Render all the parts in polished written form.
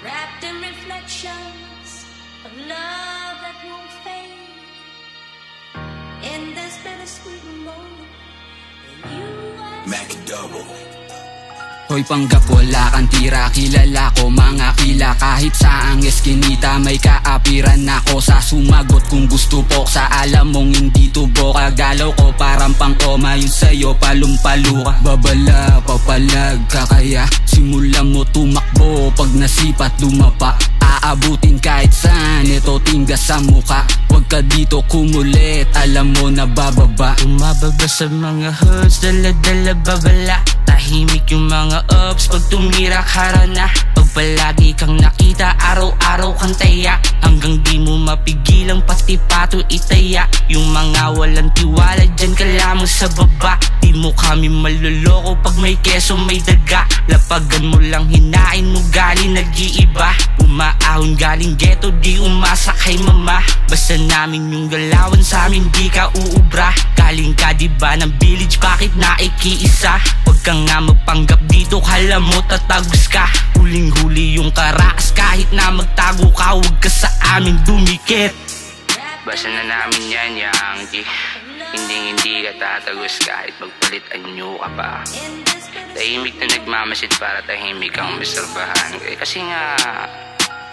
wrapped in reflections of love that won't fade. In this bittersweet moment, you are Mac Double. Hoy panggap, wala kang tira, kilala ko mga kila. Kahit saang eskinita may kaapiran ako sa sumagot kung gusto po. Sa alam mong hindi tubo, kagalaw ko parang pang-oma. Yun sa'yo palumpalo ka, babala, papalag ka. Kaya simulan mo tumakbo, pag nasipat lumapa. Aabutin kahit saan, ito tingga sa muka. Huwag ka dito kumulit, alam mo na bababa. Tumababa sa mga hoods, dala-dala babala. Tahimik yung mga ups, pag tumira karana. Pag palagi kang nakita, araw-araw kang taya. Hanggang di mo mapigilang pati pato itaya. Yung mga walang tiwala, dyan ka lamang sa baba. Di mo kami maluloko pag may keso may daga. Lapagan mo lang hinain mo galing nag-iiba. Umaahon galing ghetto, di umasa kay mama. Basta namin yung galawan sa amin, di ka uubra. Galing ka diba ng village, bakit naikiisa? Huwag kang nga magpanggap dito, kala mo tatagos ka. Huling-huli yung karaas, kahit na magtago ka, huwag ka sa amin dumikit. Basta na namin yan, Yankee. Hindi ka tatagos kahit magpalit anyo ka pa. Tahimik na nagmamasid para tahimik kang obserbahan. Kasi nga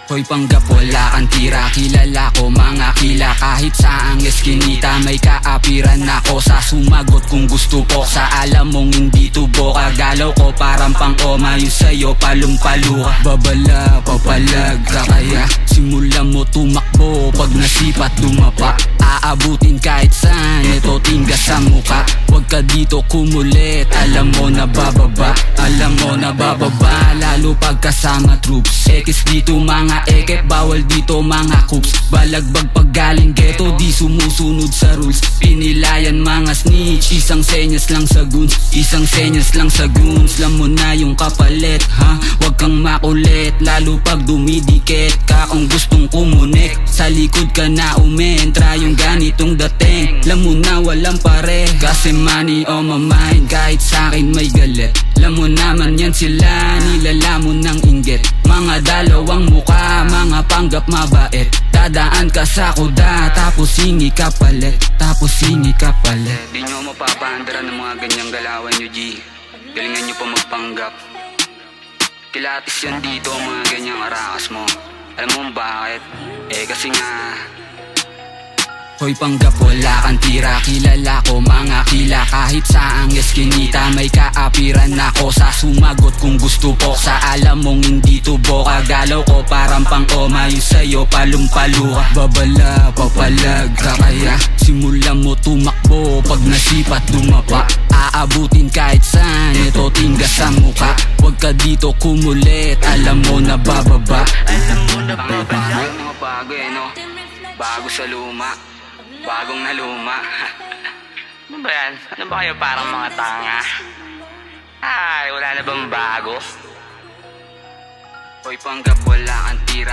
Hoy panggap, wala kang tira, kilala ko mga kila. Kahit saang eskinita may kaapiran ako sa sumagot kung gusto po. Sa alam mong hindi tubo, kagalaw ko parang pang-oma. Yun sa'yo palumpalo ka, babala, papalag ka. Kaya simulan mo tumakbo, pag nasipat lumapa. Aabutin kahit saan, ito tingga sa muka. Huwag ka dito kumulit, alam mo na bababa. Alam mo na bababa, lalo pag kasama troops. Ekis dito mga ekep, bawal dito mga coops. Balagbag pag galing ghetto, di sumusunod sa rules. Pinilayan mga snitch, isang senyas lang sa goons. Isang senyas lang sa goons, lam mo na yung kapalit ha. Huwag kang makulit, lalo pag dumidikit ka. Kung gustong kumunik, sa likod ka na umentra. Yung ganitong dating, lam mo na walang pare. Kasi money on my mind, kahit sa'kin may galit. Lam mo naman yan sila, nilalamon ng inggit. Mga dalawang muka, mga panggap mabait. Dadaan ka sa kuda, tapos hingi ka palit. Tapos hingi ka palit. Di nyo mapapaandara ng mga ganyang galawan nyo, G. Galingan nyo pa magpanggap. Kilatis yan dito mga ganyang arakas mo. Alam mo bakit? Kasi nga Hoy panggap, wala kang tira, kilala ko mga kila. Kahit saang eskinita may kaapiran ako sa sumagot kung gusto po. Sa alam mong hindi tubo, kagalaw ko parang pang-oma. Yung sa'yo palumpalo ka, babala, papalag ka. Kaya simulan mo tumakbo, pag nasipat lumapa. Aabutin kahit saan, ito tingga sa muka. Huwag ka dito kumulit, alam mo na bababa. Alam mo na babala. mga bago no? Bago sa luma, bagong na luma. Ano ba yan? Ano ba kayo parang mga tanga? Ay, wala na bang bago? Hoy panggap, wala kang tira.